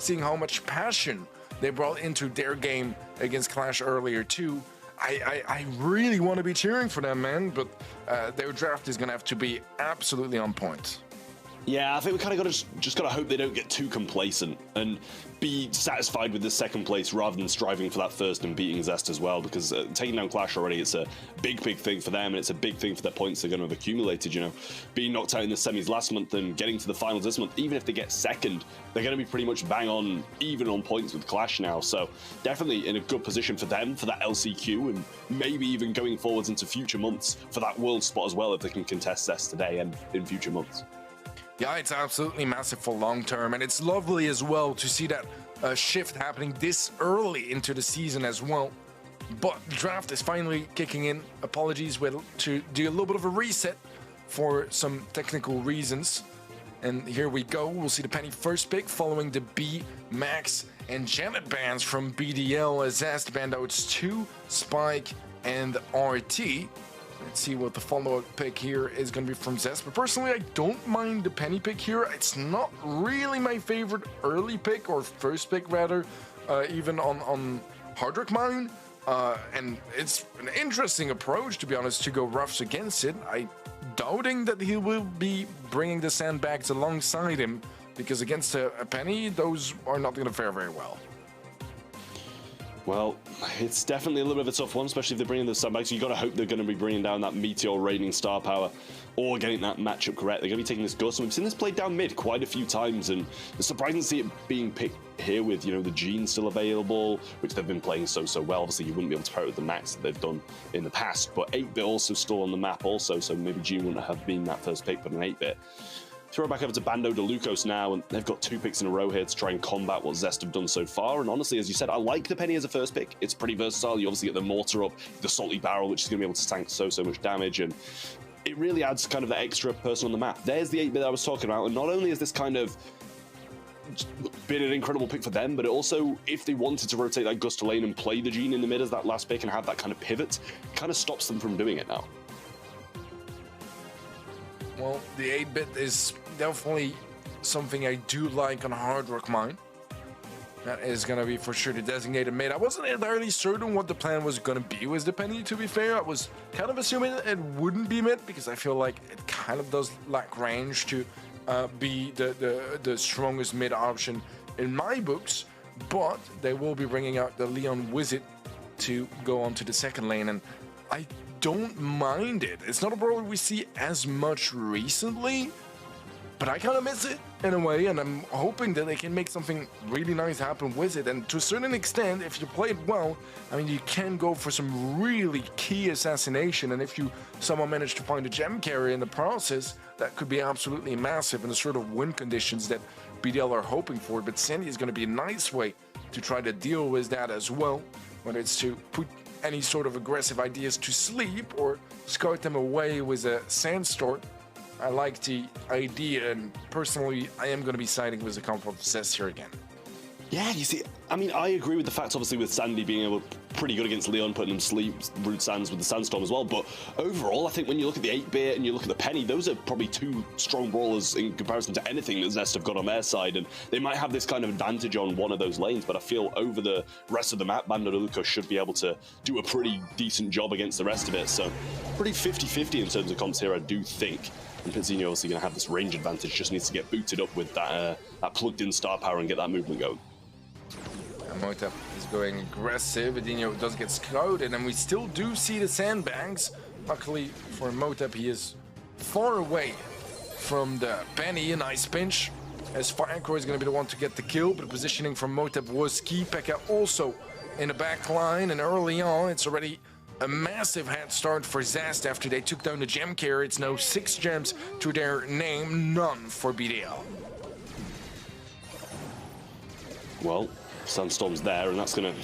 seeing how much passion they brought into their game against Clash earlier too. I really want to be cheering for them, man, but their draft is going to have to be absolutely on point. Yeah, I think we kind of just got to hope they don't get too complacent and be satisfied with the second place rather than striving for that first and beating Zest as well, because taking down Clash already, it's a big thing for them, and it's a big thing for their points they're going to have accumulated. You know, being knocked out in the semis last month and getting to the finals this month, even if they get second, they're going to be pretty much bang on, even on points with Clash now. So definitely in a good position for them for that LCQ, and maybe even going forwards into future months for that world spot as well, if they can contest Zest today and in future months. Yeah, it's absolutely massive for long term, and it's lovely as well to see that shift happening this early into the season as well. But the draft is finally kicking in. Apologies, we'll to do a little bit of a reset for some technical reasons. And here we go. We'll see the Penny first pick, following the B, Max, and Janet bans from BDL as Zest banned out 2, Spike, and RT. Let's see what the follow-up pick here is going to be from Zest. But personally, I don't mind the Penny pick here. It's not really my favorite early pick, or first pick rather, even on Hard Rock Mine. And it's an interesting approach, to be honest, to go roughs against it. I'm doubting that he will be bringing the sandbags alongside him, because against a Penny, those are not going to fare very well. Well, it's definitely a little bit of a tough one, especially if they're bringing the sandbags. So you got to hope they're going to be bringing down that Meteor Raining Star Power, or getting that matchup correct. They're going to be taking this Gust, and we've seen this played down mid quite a few times, and it's surprising to see it being picked here with, you know, the Gene still available, which they've been playing so well. Obviously, you wouldn't be able to pair it with the Max that they've done in the past, but 8-bit also still on the map also, so maybe Gene wouldn't have been that first pick, but an 8-bit. Throw it back over to Bando de Lucos now, and they've got 2 picks in a row here to try and combat what Zest have done so far. And honestly, as you said, I like the Penny as a first pick. It's pretty versatile. You obviously get the Mortar up, the Salty Barrel, which is going to be able to tank so much damage, and it really adds kind of the extra person on the map. There's the 8-bit I was talking about, and not only is this kind of been an incredible pick for them, but it also, if they wanted to rotate that Gust lane and play the Gene in the mid as that last pick and have that kind of pivot, it kind of stops them from doing it now. Well, the 8-bit is definitely something I do like on Hard Rock Mine. That is going to be for sure the designated mid. I wasn't entirely certain what the plan was going to be with the Penny, to be fair. I was kind of assuming it wouldn't be mid, because I feel like it kind of does lack range to be the strongest mid option in my books. But they will be bringing out the Leon Wizard to go on to the second lane, and I don't mind it. It's not a Brawl we see as much recently, but I kind of miss it in a way, and I'm hoping that they can make something really nice happen with it. And to a certain extent, if you play it well, I mean, you can go for some really key assassination, and if you somehow manage to find a gem carrier in the process, that could be absolutely massive in the sort of win conditions that BDL are hoping for. But Sandy is going to be a nice way to try to deal with that as well, whether it's to put any sort of aggressive ideas to sleep or scout them away with a Sandstorm. I like the idea, and personally, I am going to be siding with the comp of Zest here again. Yeah, you see, I mean, I agree with the fact, obviously, with Sandy being able pretty good against Leon, putting him sleep, Root Sands with the Sandstorm as well, but overall, I think when you look at the 8-bit and you look at the Penny, those are probably 2 strong brawlers in comparison to anything that Zest have got on their side, and they might have this kind of advantage on one of those lanes, but I feel over the rest of the map, Bando de Lucas should be able to do a pretty decent job against the rest of it, so pretty 50-50 in terms of comps here, I do think. And Pizzino obviously going to have this range advantage, just needs to get booted up with that plugged-in star power and get that movement going. Moita is going aggressive. Vidinho does get scouted, and we still do see the sandbags. Luckily for Motep, he is far away from the Penny. A nice pinch, as Firecrow is going to be the one to get the kill, but positioning from Motep was key. Pekka also in the back line, and early on, it's already a massive head start for Zest after they took down the gem carrier. It's now 6 gems to their name, none for BDL. Well, Sandstorm's there, and that's going to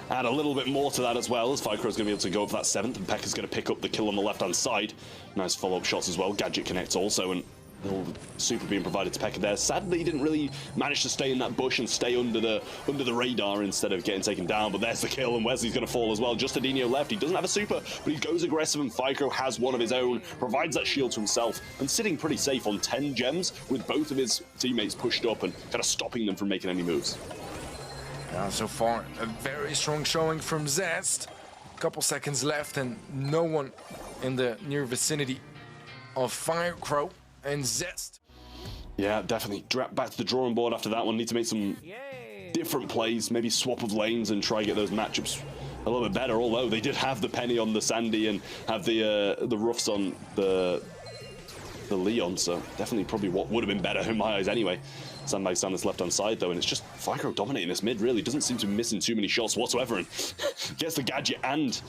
add a little bit more to that as well, as Firecrow's going to be able to go for that 7th, and Pekka's going to pick up the kill on the left-hand side. Nice follow-up shots as well. Gadget connects also, and little super being provided to Pekka there. Sadly, he didn't really manage to stay in that bush and stay under the radar instead of getting taken down. But there's the kill, and Wesley's going to fall as well. Just Adinho left. He doesn't have a super, but he goes aggressive, and Fycro has one of his own, provides that shield to himself, and sitting pretty safe on 10 gems with both of his teammates pushed up and kind of stopping them from making any moves. So far, a very strong showing from Zest. Couple seconds left, and no one in the near vicinity of Fycro and Zest. Yeah, definitely. Back to the drawing board after that one. Need to make some different plays, maybe swap of lanes and try get those matchups a little bit better. Although they did have the Penny on the Sandy and have the Ruffs on the Leon, so definitely probably what would have been better in my eyes anyway. Sandbags down this left-hand side though, and it's just Fycro dominating this mid, really. Doesn't seem to be missing too many shots whatsoever, and gets the gadget and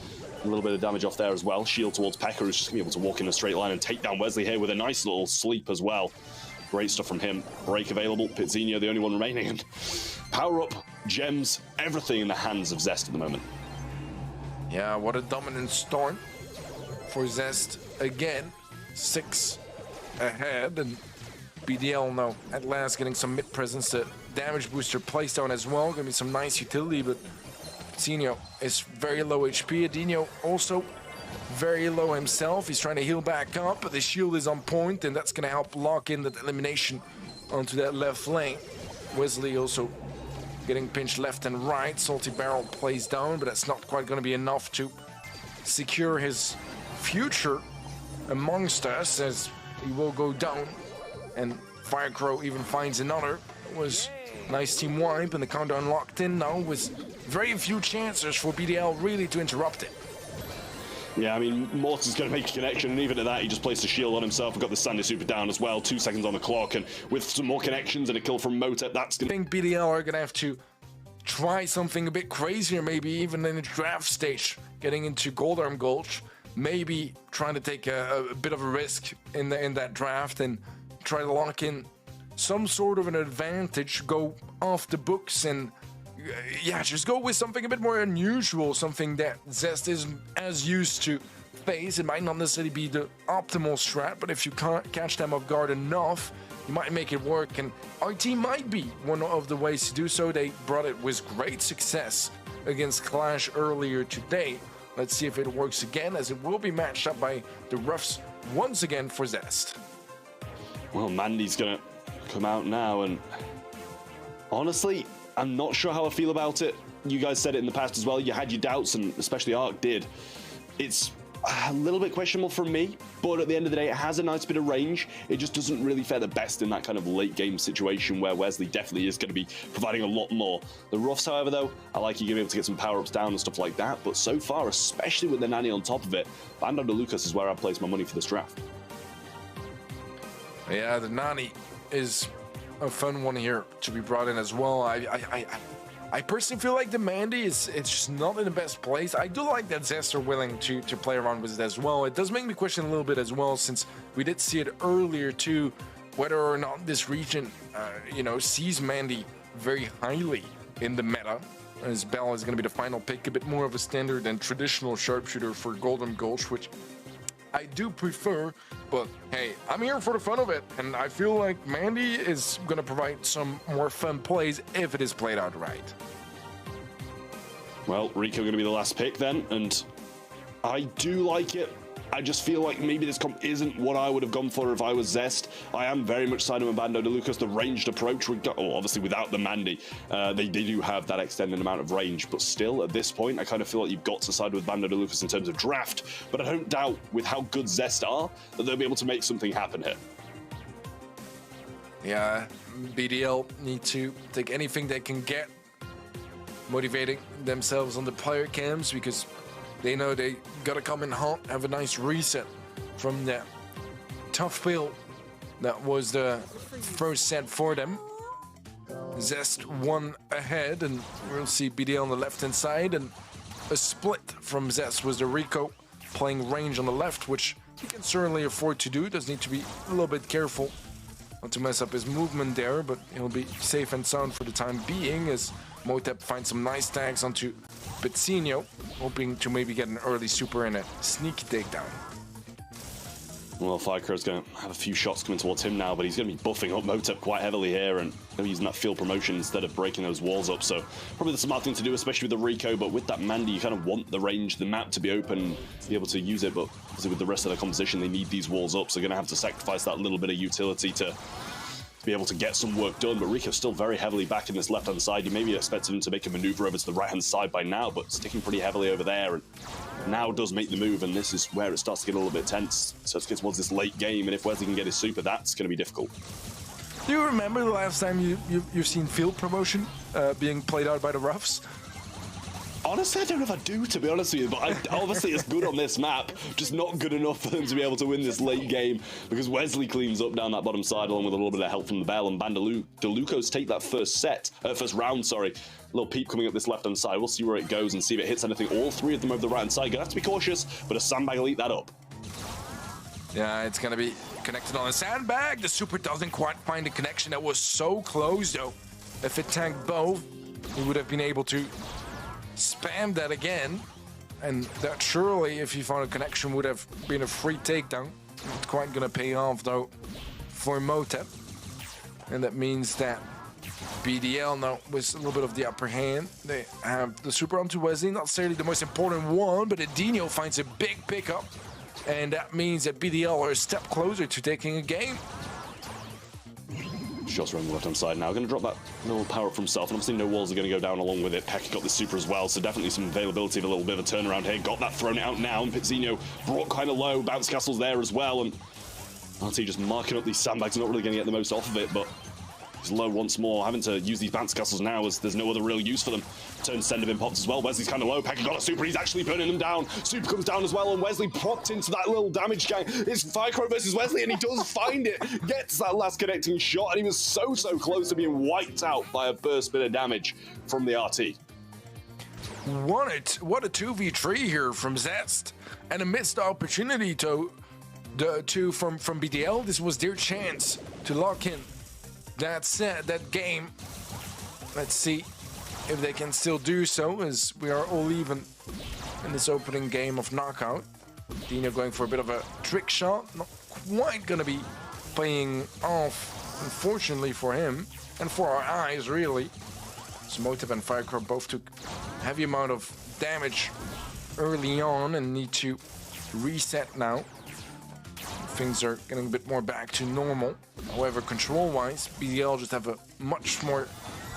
a little bit of damage off there as well. Shield towards Pekka, who's just gonna be able to walk in a straight line and take down Wesley here with a nice little sleep as well. Great stuff from him. Break available. Pizzinho, the only one remaining, and power up, gems, everything in the hands of Zest at the moment. Yeah, what a dominant start for Zest again. 6 ahead, and BDL now at last getting some mid presence. The damage booster placed down as well. Gonna be some nice utility, but Pizzinho is very low HP. Adinho also very low himself. He's trying to heal back up, but the shield is on point, and that's gonna help lock in that elimination onto that left lane. Wesley also getting pinched left and right. Salty Barrel plays down, but that's not quite gonna be enough to secure his future amongst us, as he will go down. And Fycro even finds another. It was nice team wipe, and the countdown locked in now with very few chances for BDL really to interrupt it. Yeah, I mean, Morton's going to make a connection, and even at that, he just placed a shield on himself and got the Sandy super down as well. 2 seconds on the clock, and with some more connections and a kill from Motep, that's going to... I think BDL are going to have to try something a bit crazier, maybe even in the draft stage, getting into Goldarm Gulch, maybe trying to take a bit of a risk in that draft and try to lock in some sort of an advantage, go off the books, and yeah, just go with something a bit more unusual, something that Zest isn't as used to face. It might not necessarily be the optimal strat, but if you can't catch them off guard enough, you might make it work, and our team might be one of the ways to do so. They brought it with great success against Clash earlier today. Let's see if it works again, as it will be matched up by the Ruffs once again for Zest. Well, Mandy's gonna come out now, and honestly, I'm not sure how I feel about it. You guys said it in the past as well. You had your doubts, and especially Ark did. It's a little bit questionable for me, but at the end of the day, it has a nice bit of range. It just doesn't really fare the best in that kind of late game situation where Wesley definitely is going to be providing a lot more. The Ruffs, however, though, I like you being able to get some power-ups down and stuff like that, but so far, especially with the Nanny on top of it, Bando de Lucas is where I place my money for this draft. Yeah, the Nani is a fun one here to be brought in as well. I personally feel like the Mandy it's just not in the best place. I do like that Zest are willing to play around with it as well. It does make me question a little bit as well, since we did see it earlier too, whether or not this region, sees Mandy very highly in the meta. As Bell is going to be the final pick, a bit more of a standard and traditional sharpshooter for Goldarm Gulch, which I do prefer, but hey, I'm here for the fun of it, and I feel like Mandy is going to provide some more fun plays if it is played out right. Well, Rico going to be the last pick then, and I do like it. I just feel like maybe this comp isn't what I would have gone for if I was Zest. I am very much siding with Bando de Lucas. The ranged approach, obviously without the Mandy, they do have that extended amount of range, but still, at this point, I kind of feel like you've got to side with Bando de Lucas in terms of draft, but I don't doubt, with how good Zest are, that they'll be able to make something happen here. Yeah, BDL need to take anything they can get, motivating themselves on the player cams, because they know they gotta come in hot, have a nice reset from that tough build that was the first set for them. Zest 1 ahead, and we'll see BDL on the left-hand side, and a split from Zest was the Rico playing range on the left, which he can certainly afford to do. Does need to be a little bit careful not to mess up his movement there, but he'll be safe and sound for the time being, as Motep finds some nice tags onto Pizzinho, hoping to maybe get an early super and a sneaky takedown. Well, Firecrow's going to have a few shots coming towards him now, but he's going to be buffing up Motep quite heavily here and using that field promotion instead of breaking those walls up. So probably the smart thing to do, especially with the Rico, but with that Mandy, you kind of want the range, the map to be open, be able to use it, but obviously with the rest of the composition, they need these walls up, so they're going to have to sacrifice that little bit of utility to be able to get some work done. But Rico's still very heavily back in this left-hand side. You maybe expected him to make a maneuver over to the right-hand side by now, but sticking pretty heavily over there, and now does make the move, and this is where it starts to get a little bit tense. So it's towards this late game, and if Wesley can get his super, that's going to be difficult. Do you remember the last time you've seen field promotion being played out by the roughs? Honestly, I don't know if I do, to be honest with you, but obviously it's good on this map, just not good enough for them to be able to win this late game, because Wesley cleans up down that bottom side along with a little bit of help from the Bell, and DeLucos take that first round, sorry. A little peep coming up this left-hand side. We'll see where it goes and see if it hits anything. All three of them over the right-hand side. Gonna have to be cautious, but a sandbag will eat that up. Yeah, it's gonna be connected on a sandbag. The super doesn't quite find the connection. That was so close, though. If it tanked both, he would have been able to spam that again. And that surely, if he found a connection, would have been a free takedown. Not quite gonna pay off, though, for Motep. And that means that BDL now with a little bit of the upper hand. They have the super onto Wesley, not necessarily the most important one, but Adinho finds a big pickup, and that means that BDL are a step closer to taking a game. Shots around the left-hand side now. Going to drop that little power up for himself, and obviously no walls are going to go down along with it. Peck got the super as well, so definitely some availability of a little bit of a turnaround here. Got that thrown out now, and Pizzino brought kind of low. Bounce Castle's there as well, and RT just marking up these sandbags, not really going to get the most off of it, but he's low once more, having to use these bounce castles now as there's no other real use for them. Turn send of him pops as well. Wesley's kind of low. Pekka got a super. He's actually burning them down. Super comes down as well, and Wesley propped into that little damage gang. It's Firecrow versus Wesley, and he does find it. Gets that last connecting shot, and he was so close to being wiped out by a burst bit of damage from the RT. What a 2v3 here from Zest, and a missed opportunity from BDL. This was their chance to lock in that game. Let's see if they can still do so, as we are all even in this opening game of knockout. Dino going for a bit of a trick shot, not quite gonna be paying off, unfortunately for him and for our eyes, really. So Motep and Firecrow both took a heavy amount of damage early on and need to reset now. Things are getting a bit more back to normal. However, control-wise, BDL just have a much more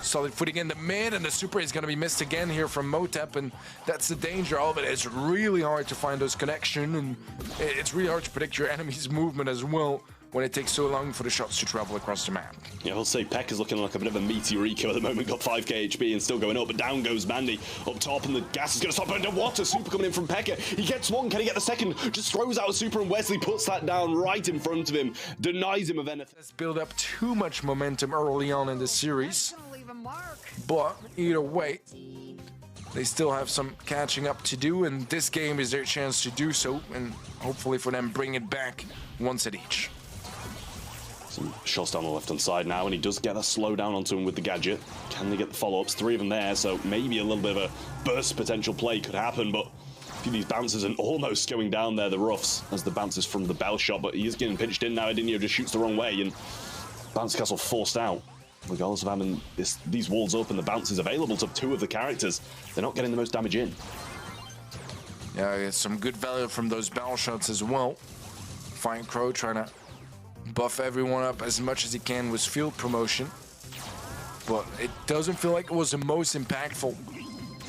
solid footing in the mid, and the super is going to be missed again here from Motep, and that's the danger of it. It's really hard to find those connections, and it's really hard to predict your enemy's movement as well when it takes so long for the shots to travel across the map. Yeah, I'll say Peck is looking like a bit of a meteor eco at the moment. Got 5k HP and still going up, but down goes Mandy up top, and the gas is going to stop underwater. Super coming in from Pekka. He gets one. Can he get the second? Just throws out a super, and Wesley puts that down right in front of him. Denies him of anything. Let's build up too much momentum early on in the series. But either way, they still have some catching up to do, and this game is their chance to do so, and hopefully for them bring it back once at each. Some shots down the left-hand side now, and he does get a slow down onto him with the gadget. Can they get the follow-ups? 3 of them there, so maybe a little bit of a burst potential play could happen, but a few of these bounces and almost going down there, the roughs, as the bounces from the Bell shot, but he is getting pinched in now. Adinho just shoots the wrong way, and Bounce Castle forced out. Regardless of having these walls up and the bounces available to 2 of the characters, they're not getting the most damage in. Yeah, it's some good value from those Bell shots as well. Firecrow trying to buff everyone up as much as he can with field promotion, but it doesn't feel like it was the most impactful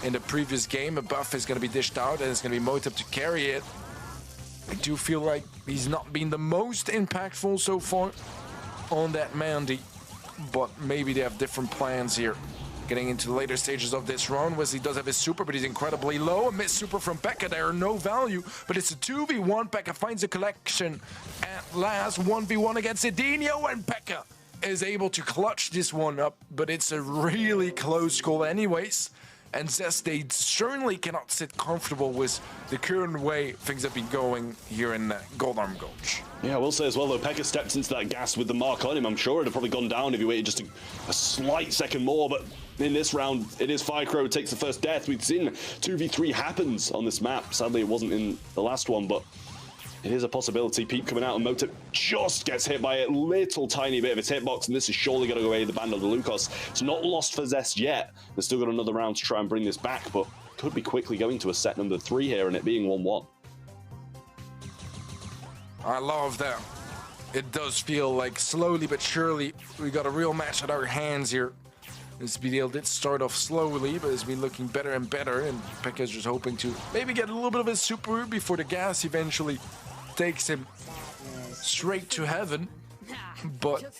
in the previous game. A buff is going to be dished out, and it's going to be Motep to carry it. I do feel like he's not been the most impactful so far on that Mandy, but maybe they have different plans here. Getting into the later stages of this run, Wesley does have his super, but he's incredibly low. A missed super from Pekka there, no value, but it's a 2v1. Pekka finds a collection at last. 1v1 against Adinho, and Pekka is able to clutch this one up, but it's a really close goal anyways. And Zest, they certainly cannot sit comfortable with the current way things have been going here in Gold Arm Gulch. Yeah, I will say as well, though, Pekka stepped into that gas with the mark on him. I'm sure it'd have probably gone down if he waited just a slight second more, but in this round, it is Firecrow who takes the first death. We've seen 2v3 happens on this map. Sadly, it wasn't in the last one, but It is a possibility. Peep coming out, and Motep just gets hit by a little tiny bit of his hitbox, and this is surely going to go away the band of the Lucas. It's not lost for Zest yet. They've still got another round to try and bring this back, but could be quickly going to a set number 3 here, and it being 1-1. I love that. It does feel like slowly but surely we got a real match at our hands here. This BDL did start off slowly, but it's been looking better and better, and Pekka's just hoping to maybe get a little bit of a super before the gas eventually takes him straight to heaven. But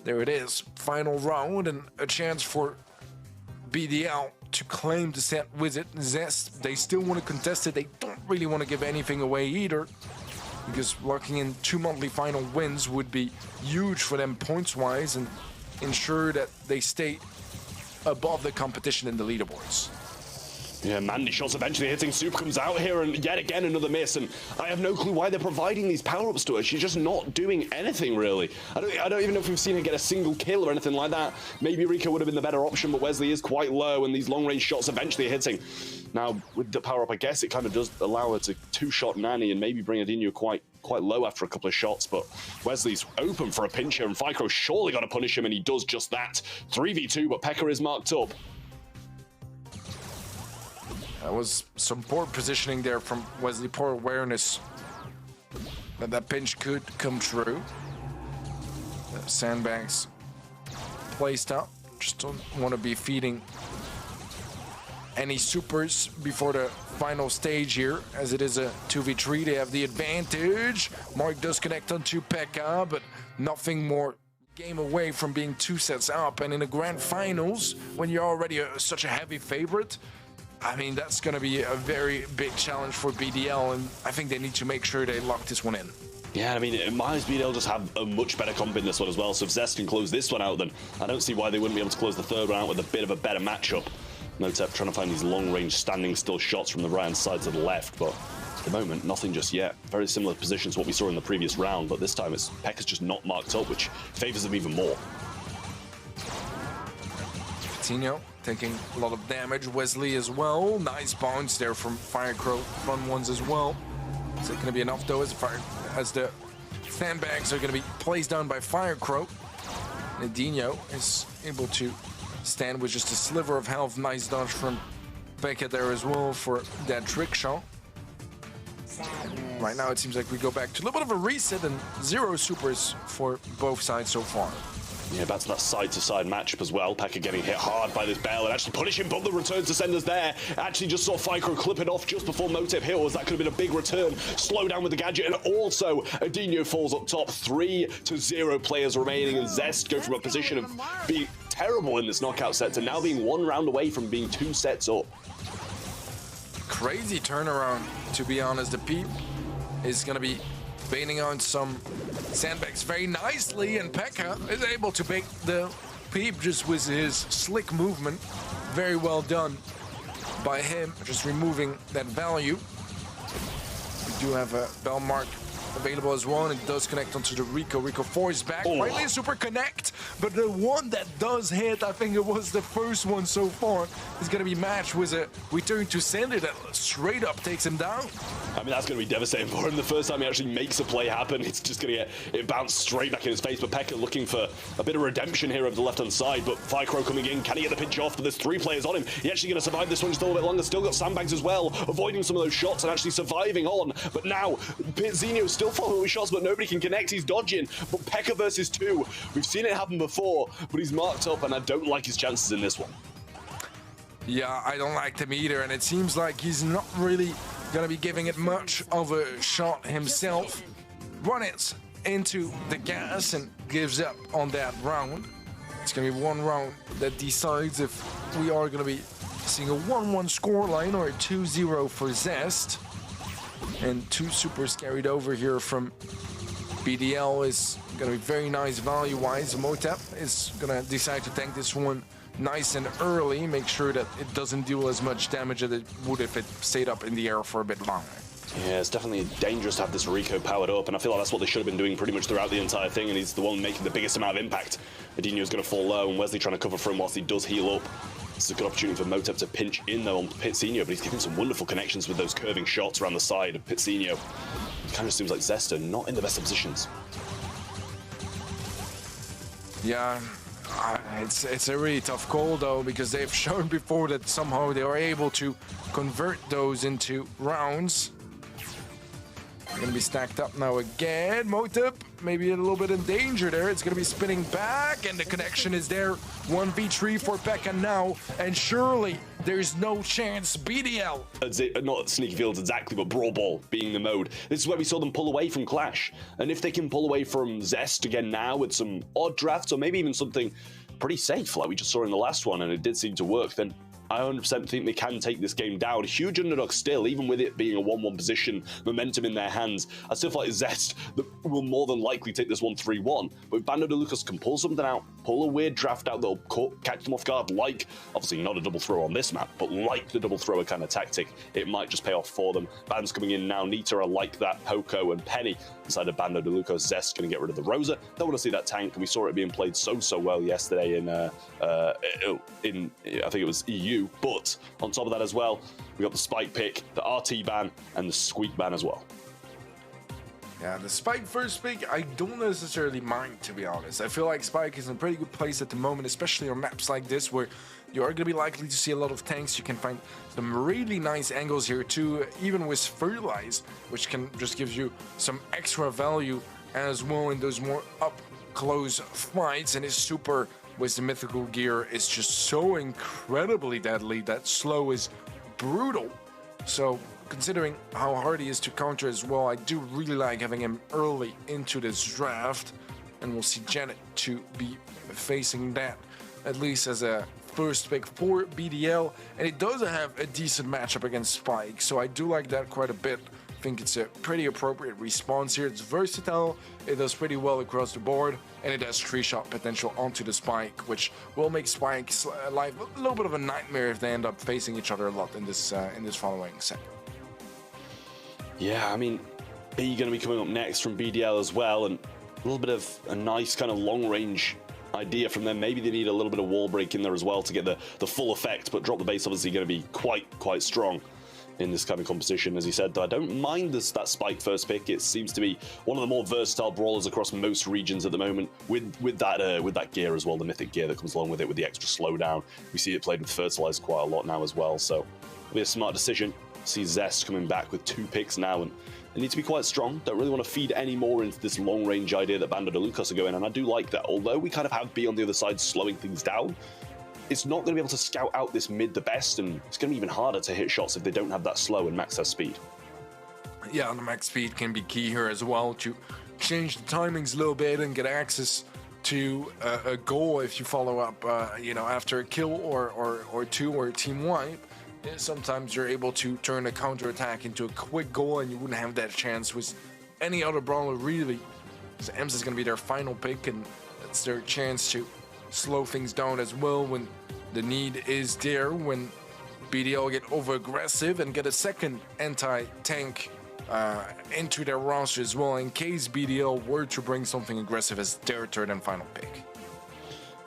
there it is, final round, and a chance for BDL to claim the set with it. Zest, they still want to contest it. They don't really want to give anything away either, because locking in 2 monthly final wins would be huge for them points-wise and ensure that they stay above the competition in the leaderboards. Yeah, Mandy shots eventually hitting. Soup comes out here, and yet again another miss, and I have no clue why they're providing these power-ups to her. She's just not doing anything, really. I don't even know if we've seen her get a single kill or anything like that. Maybe Rico would have been the better option, but Wesley is quite low, and these long-range shots eventually hitting. Now, with the power-up, I guess it kind of does allow her to two-shot Nani and maybe bring Adinho quite low after a couple of shots, but Wesley's open for a pinch here, and Ficro surely got to punish him, and he does just that. 3v2, but Pekka is marked up. That was some poor positioning there from Wesley, poor awareness that that pinch could come true. The sandbags placed up, just don't want to be feeding any supers before the final stage here, as it is a 2v3. They have the advantage. Mark does connect onto Pekka, but nothing more game away from being 2 sets up. And in the grand finals, when you're already such a heavy favorite, I mean, that's going to be a very big challenge for BDL, and I think they need to make sure they lock this one in. Yeah, I mean, Miles BDL just have a much better comp in this one as well, so if Zest can close this one out, then I don't see why they wouldn't be able to close the 3rd one out with a bit of a better matchup. Motep trying to find these long-range standing still shots from the right-hand side to the left, but at the moment, nothing just yet. Very similar positions to what we saw in the previous round, but this time it's Pekka's just not marked up, which favors them even more. Coutinho taking a lot of damage. Wesley as well. Nice bounce there from Firecrow. Front ones as well. Is it going to be enough though, as the sandbags are going to be placed down by Firecrow? Nadinho is able to stand with just a sliver of health. Nice dodge from Pekka there as well for that trick shot. Right now it seems like we go back to a little bit of a reset and 0 supers for both sides so far. Yeah, back to that side-to-side matchup as well. Pekka getting hit hard by this Bell and actually punishing, but the return to senders there. Actually just saw Ficro clip it off just before Motep hit, as that could have been a big return. Slow down with the gadget, and also Adinho falls up top. 3-0 players remaining, and Zest go from a position of being terrible in this knockout set to now being 1 round away from being 2 sets up. Crazy turnaround, to be honest. The Peep is going to be baiting on some sandbags very nicely, and Pekka is able to bait the Peep just with his slick movement. Very well done by him, just removing that value. We do have a bell mark available as well, and it does connect onto the Rico. Rico 4 is back. Oh. Finally a super connect, but the one that does hit, I think it was the first one so far, is going to be matched with a return to sender that straight up takes him down. I mean, that's going to be devastating for him. The first time he actually makes a play happen, it's just going to get it bounced straight back in his face. But Pekka looking for a bit of redemption here over the left-hand side. But Ficro coming in, can he get the pinch off? But there's 3 players on him. He's actually going to survive this one just a little bit longer. Still got sandbags as well, avoiding some of those shots and actually surviving on. But now, Zinio still following with shots, but nobody can connect. He's dodging. But Pekka versus 2. We've seen it happen before, but he's marked up, and I don't like his chances in this one. Yeah, I don't like him either, and it seems like he's not really gonna be giving it much of a shot himself. Run it into the gas and gives up on that round. It's gonna be 1 round that decides if we are gonna be seeing a 1-1 scoreline or a 2-0 for Zest. And 2 supers carried over here from BDL is gonna be very nice value-wise. Motep is gonna decide to tank this one nice and early, make sure that it doesn't deal as much damage as it would if it stayed up in the air for a bit longer. Yeah, it's definitely dangerous to have this Rico powered up, and I feel like that's what they should have been doing pretty much throughout the entire thing, and he's the one making the biggest amount of impact. Adinho's going to fall low, and Wesley trying to cover for him whilst he does heal up. This is a good opportunity for Motep to pinch in though on Pitzinho, but he's getting some wonderful connections with those curving shots around the side of Pitzinho. kind of seems like Zest are not in the best of positions. Yeah, it's a really tough call though, because they've shown before that somehow they are able to convert those into rounds. They're gonna be stacked up now again. Motep maybe a little bit in danger there. It's gonna be spinning back, and the connection is there. 1v3 for Pekka now, and surely there's no chance. BDL. Not Sneaky Fields exactly, but Brawl Ball being the mode. This is where we saw them pull away from Clash. And if they can pull away from Zest again now with some odd drafts, or maybe even something pretty safe like we just saw in the last one, and it did seem to work, then I 100% think they can take this game down. Huge underdog still, even with it being a 1-1 position, momentum in their hands. I still feel like Zest will more than likely take this one 3-1. But if Bando de Lucas can pull something out, pull a weird draft out that'll catch them off guard, like, obviously not a double throw on this map, but like the double thrower kind of tactic, it might just pay off for them. Band's coming in now. Nita are like that. Poco and Penny inside of Bando de Lucas. Zest going to get rid of the Rosa. Don't want to see that tank, and we saw it being played so well yesterday in I think it was EU. But on top of that as well, we got the Spike pick, the RT ban, and the Squeak ban as well. Yeah, the Spike first pick, I don't necessarily mind, to be honest. I feel like Spike is in a pretty good place at the moment, especially on maps like this, where you are going to be likely to see a lot of tanks. You can find some really nice angles here too, even with Fertilize, which can just give you some extra value as well in those more up-close fights. And his super with the mythical gear is just so incredibly deadly. That slow is brutal. So considering how hard he is to counter as well, I do really like having him early into this draft, and we'll see Janet to be facing that at least as a first pick for BDL, and it does have a decent matchup against Spike, so I do like that quite a bit. I think it's a pretty appropriate response here. It's versatile, it does pretty well across the board, and it has 3-shot potential onto the Spike, which will make Spike's life a little bit of a nightmare if they end up facing each other a lot in this following set. Yeah, I mean, B going to be coming up next from BDL as well, and a little bit of a nice kind of long-range idea from them. Maybe they need a little bit of wall break in there as well to get the full effect, but drop the base obviously going to be quite strong in this kind of composition. As he said, though, I don't mind that Spike first pick. It seems to be one of the more versatile brawlers across most regions at the moment, with that gear as well, the mythic gear that comes along with it, with the extra slowdown. We see it played with Fertilize quite a lot now as well, so it'll be a smart decision. See Zest coming back with 2 picks now, and they need to be quite strong. Don't really want to feed any more into this long-range idea that Bando de Lucas are going, and I do like that. Although we kind of have B on the other side slowing things down, it's not going to be able to scout out this mid the best, and it's going to be even harder to hit shots if they don't have that slow and max their speed. Yeah, the max speed can be key here as well to change the timings a little bit and get access to a goal if you follow up, after a kill or two or a team wipe. Sometimes you're able to turn a counter-attack into a quick goal, and you wouldn't have that chance with any other brawler, really. Because Ems is going to be their final pick, and that's their chance to slow things down as well when the need is there, when BDL get over-aggressive and get a second anti-tank into their roster as well, in case BDL were to bring something aggressive as their third and final pick.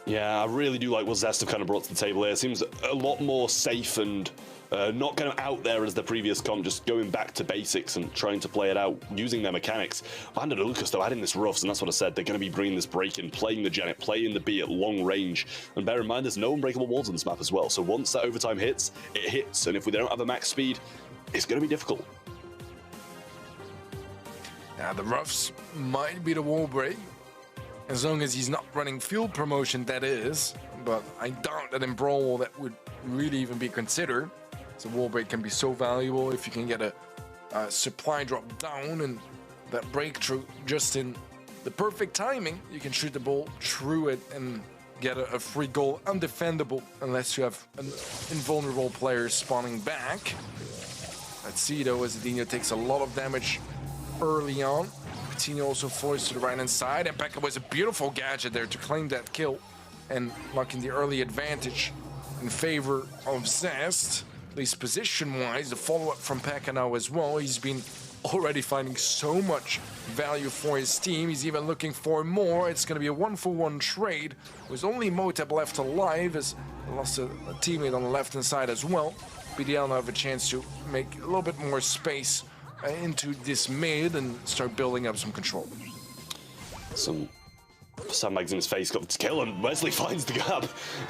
Yeah, I really do like what Zest have kind of brought to the table here. It seems a lot more safe and not kind of out there as the previous comp, just going back to basics and trying to play it out using their mechanics. Bando de Lucas, though, adding this Ruffs, and that's what I said. They're going to be bringing this break in, playing the Janet, playing the B at long range. And bear in mind, there's no unbreakable walls on this map as well. So once that overtime hits, it hits. And if we don't have a max speed, it's going to be difficult. Yeah, the Ruffs might be the wall break, as long as he's not running field promotion, that is. But I doubt that in Brawl that would really even be considered. So wall break can be so valuable if you can get a supply drop down and that breakthrough just in the perfect timing. You can shoot the ball through it and get a free goal undefendable unless you have an invulnerable player spawning back. Let's see though, as Adino takes a lot of damage early on. Coutinho also forced to the right hand side, and Pekka was a beautiful gadget there to claim that kill and locking the early advantage in favor of Zest, at least position-wise. The follow-up from Pekka now as well. He's been already finding so much value for his team. He's even looking for more. It's going to be a 1-for-1 trade with only Motep left alive, as he lost a teammate on the left-hand side as well. BDL now have a chance to make a little bit more space into this mid and start building up some control. Some sandbags in his face, got the kill, and Wesley finds the gap.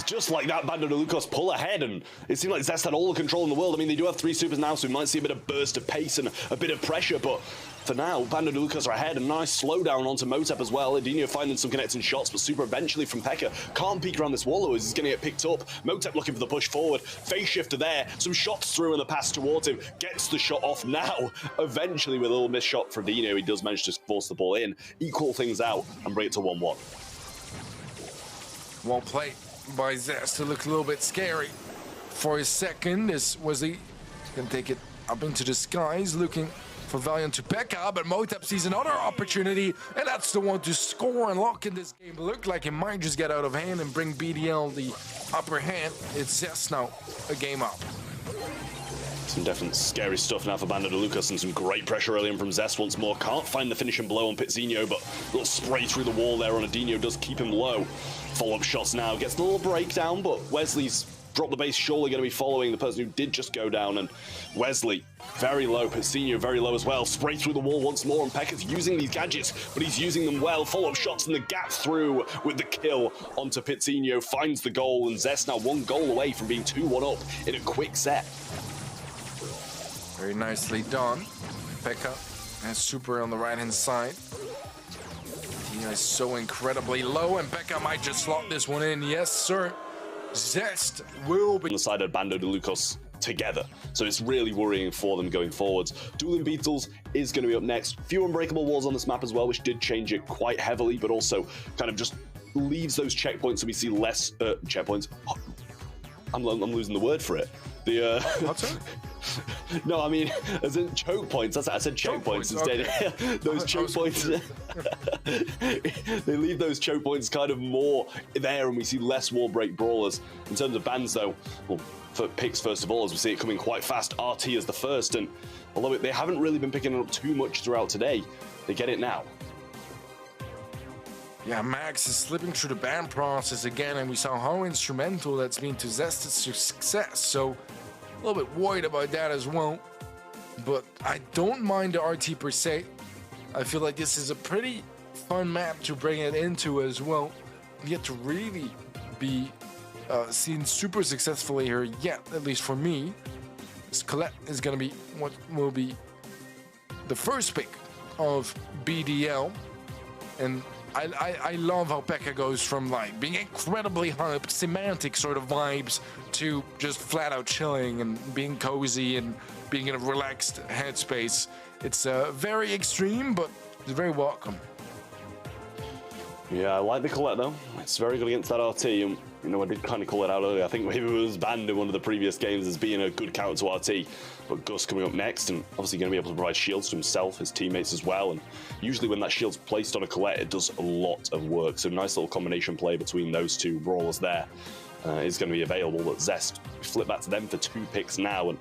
Just like that, Bando de Lucas pull ahead, and it seemed like Zest had all the control in the world. I mean, they do have 3 supers now, so we might see a bit of burst of pace and a bit of pressure, but for now, Bando de Lucas are ahead. A nice slowdown onto Motep as well. Adinho finding some connecting shots, but super eventually from Pekka. Can't peek around this wall, as he's going to get picked up. Motep looking for the push forward. Phase shifter there. Some shots through in the pass towards him. Gets the shot off now. Eventually, with a little missed shot for Adinho, he does manage to force the ball in, equal things out, and bring it to 1-1. Well played by Zest. It looked a little bit scary for a second. This was he going to take it up into the skies, looking for Valiant to Pekka, but Motep sees another opportunity, and that's the one to score and lock in this game. Looked like it might just get out of hand and bring BDL the upper hand. It's Zest now, a game up. Some definite scary stuff now for Bando de Lucas, and some great pressure early in from Zest once more. Can't find the finishing blow on Pizzinho, but a little spray through the wall there on Adinho does keep him low. Follow-up shots now, gets a little breakdown, but Wesley's dropped the base, surely going to be following the person who did just go down, and Wesley very low, Pizzinho very low as well. Spray through the wall once more, and Pekka's using these gadgets, but he's using them well. Follow-up shots in the gap through with the kill onto Pizzinho, finds the goal, and Zest now 1 goal away from being 2-1 up in a quick set. Very nicely done. Pekka has super on the right-hand side. He is so incredibly low, and Pekka might just slot this one in. Yes, sir. Zest will be on the side of Bando de Lucas together, so it's really worrying for them going forwards. Dueling Beetles is going to be up next. Few unbreakable walls on this map as well, which did change it quite heavily, but also kind of just leaves those checkpoints, so we see less checkpoints. I'm losing the word for it. The no, I mean, as in choke points. That's I said choke points instead. Okay. Those choke points. They leave those choke points kind of more there, and we see less wall break brawlers. In terms of bans, though, well, for picks first of all, as we see it coming quite fast. RT is the first, and although they haven't really been picking it up too much throughout today, they get it now. Yeah, Max is slipping through the ban process again, and we saw how instrumental that's been to Zest's success, so a little bit worried about that as well. But I don't mind the RT per se. I feel like this is a pretty fun map to bring it into as well. Yet to really be seen super successfully here yet, at least for me. Colette is going to be what will be the first pick of BDL, and I love how Pekka goes from like being incredibly hyped, semantic sort of vibes, to just flat out chilling and being cozy and being in a relaxed headspace. It's very extreme, but it's very welcome. Yeah, I like the Colette though. It's very good against that RT, and you know, I did kind of call it out earlier. I think maybe it was banned in one of the previous games as being a good counter to RT. But Gus coming up next, and obviously going to be able to provide shields to himself, his teammates as well. And usually when that shield's placed on a Colette, it does a lot of work. So nice little combination play between those two brawlers there is going to be available. But Zest, flip back to them for 2 picks now, and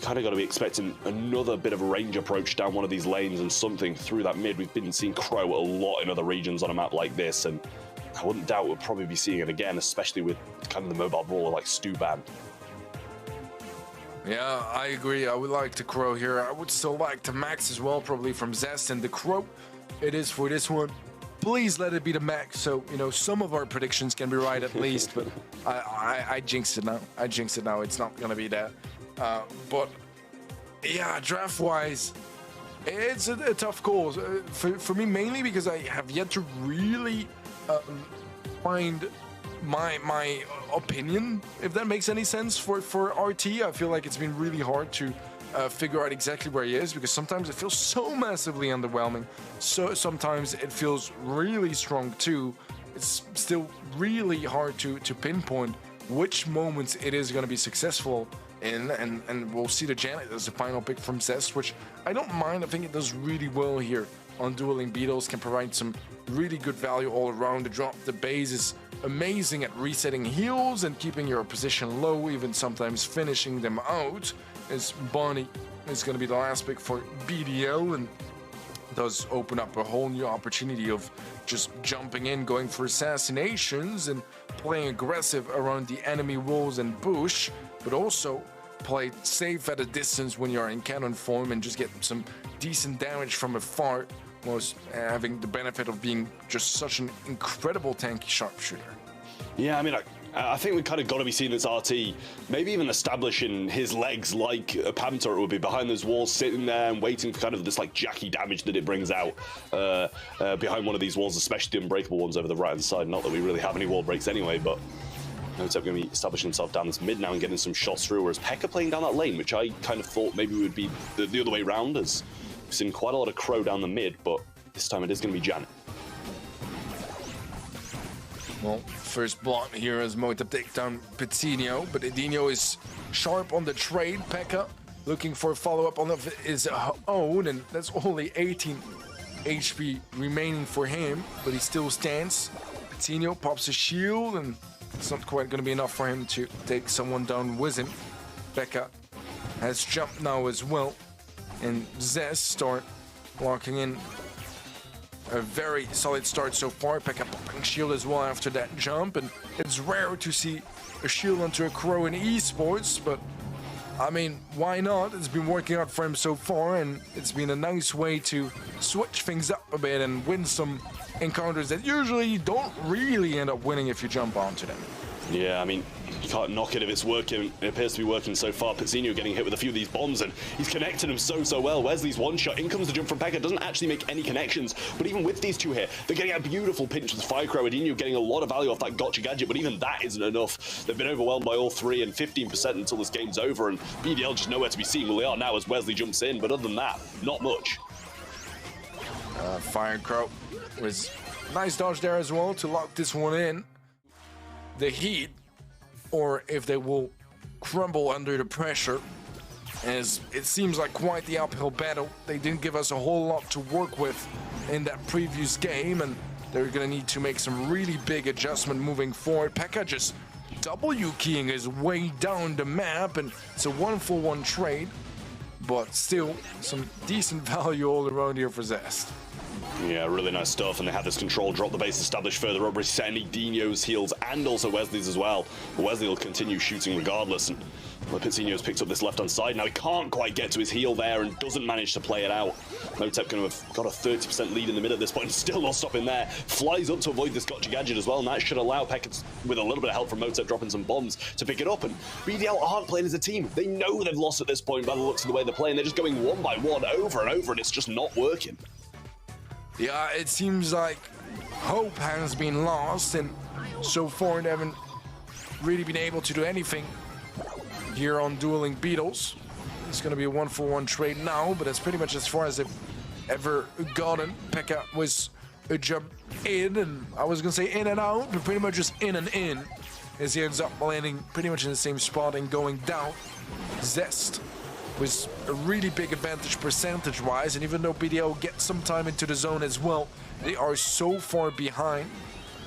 kind of got to be expecting another bit of a range approach down one of these lanes and something through that mid. We've been seeing Crow a lot in other regions on a map like this, and I wouldn't doubt we'll probably be seeing it again, especially with kind of the mobile brawler like Stuban. Yeah, I agree. I would like the Crow here. I would still like the Max as well, probably from Zest, and the Crow it is for this one. Please let it be the Max, so you know some of our predictions can be right at least. But I jinxed it now. I jinxed it now. It's not gonna be that. But yeah, draft-wise, it's a tough call for me, mainly because I have yet to really find my opinion, if that makes any sense, for RT. I feel like it's been really hard to figure out exactly where he is, because sometimes it feels so massively underwhelming, so sometimes it feels really strong too. It's still really hard to pinpoint which moments it is going to be successful in, and we'll see the Janet as the final pick from Zest, which I don't mind. I think it does really well here on Dueling Beetles, can provide some really good value all around. The drop the base is amazing at resetting heals and keeping your position low, even sometimes finishing them out, as Bonnie is going to be the last pick for BDL, and does open up a whole new opportunity of just jumping in, going for assassinations and playing aggressive around the enemy walls and bush, but also play safe at a distance when you're in cannon form and just get some decent damage from afar, whilst having the benefit of being just such an incredible tanky sharpshooter. Yeah, I mean, I think we've kind of got to be seeing this RT, maybe even establishing his legs like a Pam turret would be, behind those walls, sitting there and waiting for kind of this like Jackie damage that it brings out behind one of these walls, especially the unbreakable ones over the right-hand side. Not that we really have any wall breaks anyway, but Notep going to be establishing himself down this mid now and getting some shots through, whereas Pekka playing down that lane, which I kind of thought maybe would be the other way around, as we've seen quite a lot of Crow down the mid, but this time it is going to be Janet. Well, first block here as Motep take down Pizzino, but Edinho is sharp on the trade. Pekka looking for a follow-up on his own, and that's only 18 HP remaining for him, but he still stands. Pizzino pops a shield, and it's not quite going to be enough for him to take someone down with him. Pekka has jumped now as well, and Zest start locking in. A very solid start so far. Pekka popping shield as well after that jump, and it's rare to see a shield onto a Crow in esports, but I mean, why not? It's been working out for him so far, and it's been a nice way to switch things up a bit and win some encounters that usually you don't really end up winning if you jump onto them. Yeah, I mean, you can't knock it if it's working. It appears to be working so far. Pizzino getting hit with a few of these bombs, and he's connected them so well. Wesley's one shot. In comes the jump from Pekka. Doesn't actually make any connections, but even with these two here, they're getting a beautiful pinch with Firecrow. Edinho getting a lot of value off that gotcha gadget, but even that isn't enough. They've been overwhelmed by all three, and 15% until this game's over, and BDL just nowhere to be seen. Well, they are now as Wesley jumps in, but other than that, not much. Firecrow was nice dodge there as well to lock this one in. The Heat, or if they will crumble under the pressure, as it seems like quite the uphill battle. They didn't give us a whole lot to work with in that previous game, and they're gonna need to make some really big adjustment moving forward. Pekka just W-keying his way down the map, and it's a 1-for-1 trade, but still some decent value all around here for Zest. Yeah, really nice stuff, and they have this control drop the base established further up, resetting Edinho's heals and also Wesley's as well. But Wesley will continue shooting regardless, and Pizzino's picked up this left-hand side. Now he can't quite get to his heal there and doesn't manage to play it out. Motep going to have got a 30% lead in the mid at this point, still not stopping there. Flies up to avoid this gotcha gadget as well, and that should allow Pekka, with a little bit of help from Motep dropping some bombs, to pick it up. And BDL aren't playing as a team. They know they've lost at this point by the looks of the way they're playing. They're just going one by one over and over, and it's just not working. Yeah, it seems like hope has been lost, and so far they haven't really been able to do anything here on Dueling Beetles. It's going to be a 1-for-1 trade now, but that's pretty much as far as they've ever gotten. Pekka was a jump in, and I was going to say in and out, but pretty much just in and in, as he ends up landing pretty much in the same spot and going down. Zest was a really big advantage percentage-wise, and even though BDL gets some time into the zone as well, they are so far behind,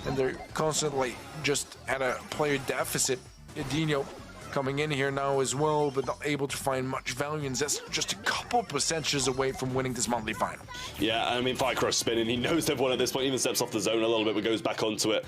and they're constantly just at a player deficit. Edinho coming in here now as well, but not able to find much value, and Zest just a couple percentages away from winning this monthly final. Yeah, I mean, Firecrow spinning. He knows they've won at this point, even steps off the zone a little bit, but goes back onto it.